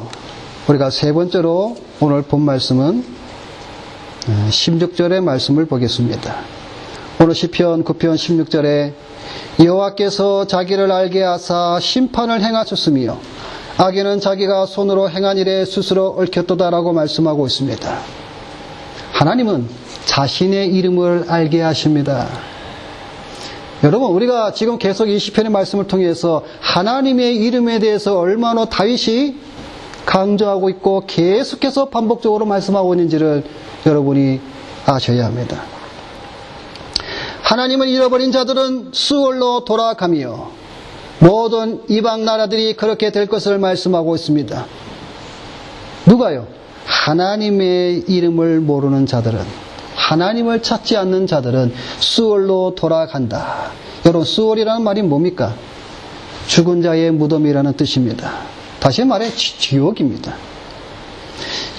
Speaker 1: 우리가 세 번째로 오늘 본 말씀은 16절의 말씀을 보겠습니다. 오늘 시편 9편 16절에 여호와께서 자기를 알게 하사 심판을 행하셨으며 악인은 자기가 손으로 행한 일에 스스로 얽혔도다라고 말씀하고 있습니다. 하나님은 자신의 이름을 알게 하십니다. 여러분, 우리가 지금 계속 이 시편의 말씀을 통해서 하나님의 이름에 대해서 얼마나 다윗이 강조하고 있고 계속해서 반복적으로 말씀하고 있는지를 여러분이 아셔야 합니다. 하나님을 잃어버린 자들은 수월로 돌아가며 모든 이방 나라들이 그렇게 될 것을 말씀하고 있습니다. 누가요? 하나님의 이름을 모르는 자들은, 하나님을 찾지 않는 자들은 수월로 돌아간다. 여러분, 수월이라는 말이 뭡니까? 죽은 자의 무덤이라는 뜻입니다. 다시 말해 지옥입니다.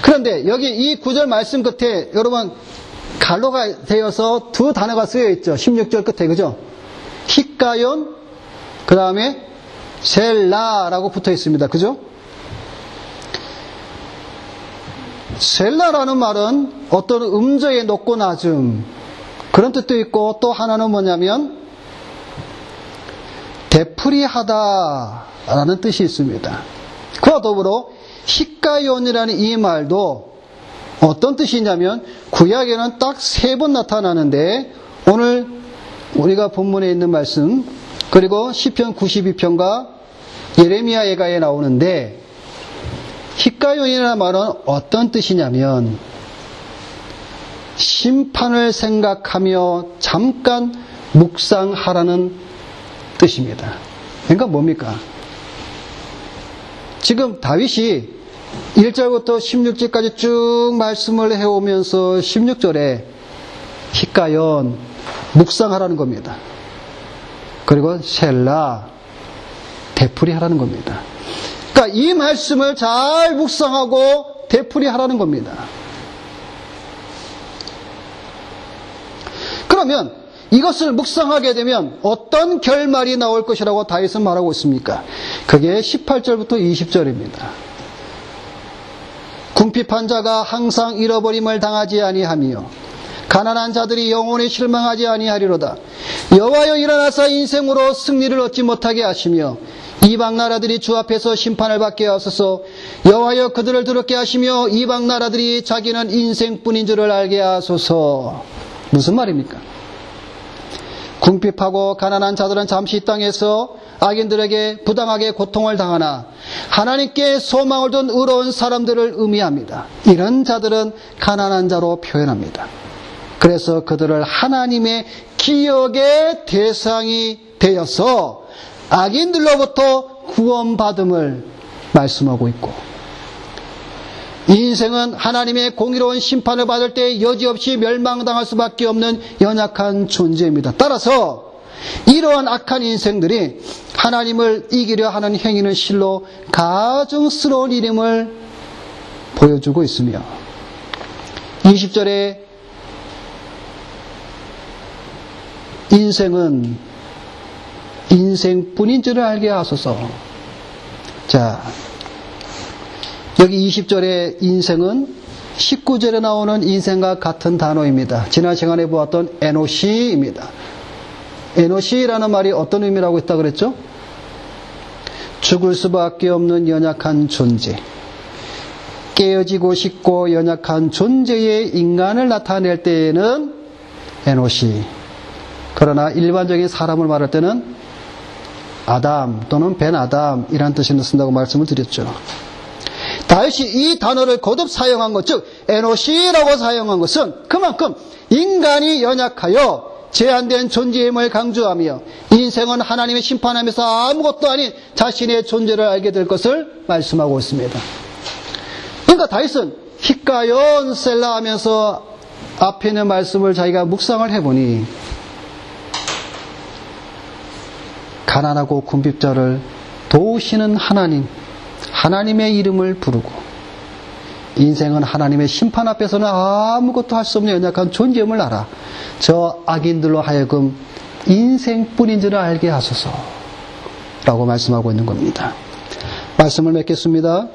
Speaker 1: 그런데 여기 이 9절 말씀 끝에 여러분 갈로가 되어서 두 단어가 쓰여 있죠. 16절 끝에, 그죠? 히가yon, 그 다음에 셀라라고 붙어 있습니다. 그죠? 셀라라는 말은 어떤 음저의 높고 낮음, 그런 뜻도 있고, 또 하나는 뭐냐면 되풀이하다라는 뜻이 있습니다. 그와 더불어 히가연이라는 이 말도 어떤 뜻이냐면 구약에는 딱 3번 나타나는데, 오늘 우리가 본문에 있는 말씀 그리고 시편 92편과 예레미야 예가에 나오는데, 히가연이라는 말은 어떤 뜻이냐면 심판을 생각하며 잠깐 묵상하라는 뜻입니다. 그러니까 뭡니까? 지금 다윗이 1절부터 16절까지 쭉 말씀을 해오면서 16절에 히가연, 묵상하라는 겁니다. 그리고 셀라, 되풀이하라는 겁니다. 그러니까 이 말씀을 잘 묵상하고 되풀이하라는 겁니다. 그러면 이것을 묵상하게 되면 어떤 결말이 나올 것이라고 다윗은 말하고 있습니까? 그게 18절부터 20절입니다. 궁핍한 자가 항상 잃어버림을 당하지 아니하며 가난한 자들이 영원히 실망하지 아니하리로다. 여호와여 일어나사 인생으로 승리를 얻지 못하게 하시며 이방 나라들이 주 앞에서 심판을 받게 하소서. 여호와여 그들을 더럽게 하시며 이방 나라들이 자기는 인생뿐인 줄을 알게 하소서. 무슨 말입니까? 궁핍하고 가난한 자들은 잠시 이 땅에서 악인들에게 부당하게 고통을 당하나 하나님께 소망을 둔 의로운 사람들을 의미합니다. 이런 자들은 가난한 자로 표현합니다. 그래서 그들을 하나님의 기억의 대상이 되어서 악인들로부터 구원받음을 말씀하고 있고, 인생은 하나님의 공의로운 심판을 받을 때 여지없이 멸망당할 수밖에 없는 연약한 존재입니다. 따라서 이러한 악한 인생들이 하나님을 이기려 하는 행위는 실로 가증스러운 일임을 보여주고 있으며, 20절에 인생은 인생뿐인 줄을 알게 하소서. 자, 여기 20절의 인생은 19절에 나오는 인생과 같은 단어입니다. 지난 시간에 보았던 에노시입니다. 에노시라는 말이 어떤 의미라고 했다 그랬죠? 죽을 수밖에 없는 연약한 존재, 깨어지고 싶고 연약한 존재의 인간을 나타낼 때에는 에노시, 그러나 일반적인 사람을 말할 때는 아담 또는 벤 아담이라는 뜻을 쓴다고 말씀을 드렸죠. 다윗이 이 단어를 거듭 사용한 것, 즉 에노시라고 사용한 것은 그만큼 인간이 연약하여 제한된 존재임을 강조하며 인생은 하나님의 심판하면서 아무것도 아닌 자신의 존재를 알게 될 것을 말씀하고 있습니다. 그러니까 다윗은 히가연 셀라 하면서 앞에 있는 말씀을 자기가 묵상을 해보니 가난하고 궁핍자를 도우시는 하나님, 하나님의 이름을 부르고 인생은 하나님의 심판 앞에서는 아무것도 할 수 없는 연약한 존재임을 알아 저 악인들로 하여금 인생뿐인 줄을 알게 하소서 라고 말씀하고 있는 겁니다. 말씀을 맺겠습니다.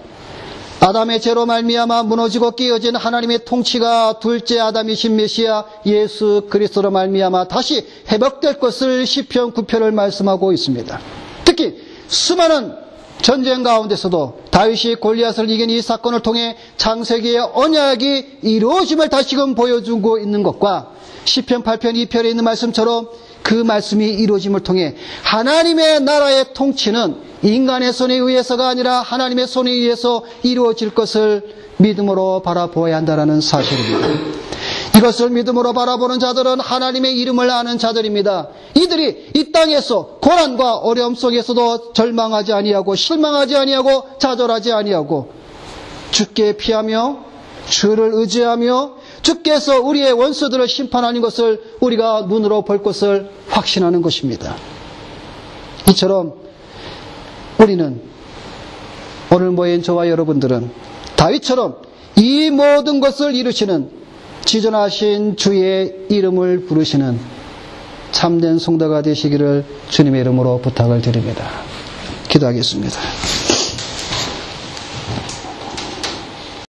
Speaker 1: 아담의 죄로 말미암아 무너지고 깨어진 하나님의 통치가 둘째 아담이신 메시아 예수 그리스도로 말미암아 다시 회복될 것을 시편 9편을 말씀하고 있습니다. 특히 수많은 전쟁 가운데서도 다윗이 골리앗을 이긴 이 사건을 통해 창세기의 언약이 이루어짐을 다시금 보여주고 있는 것과 시편 8편 2편에 있는 말씀처럼 그 말씀이 이루어짐을 통해 하나님의 나라의 통치는 인간의 손에 의해서가 아니라 하나님의 손에 의해서 이루어질 것을 믿음으로 바라보아야 한다는 사실입니다. 이것을 믿음으로 바라보는 자들은 하나님의 이름을 아는 자들입니다. 이들이 이 땅에서 고난과 어려움 속에서도 절망하지 아니하고 실망하지 아니하고 좌절하지 아니하고 주께 피하며 주를 의지하며 주께서 우리의 원수들을 심판하는 것을 우리가 눈으로 볼 것을 확신하는 것입니다. 이처럼 우리는 오늘 모인 저와 여러분들은 다윗처럼 이 모든 것을 이루시는 지존하신 주의 이름을 부르시는 참된 성도가 되시기를 주님의 이름으로 부탁을 드립니다. 기도하겠습니다.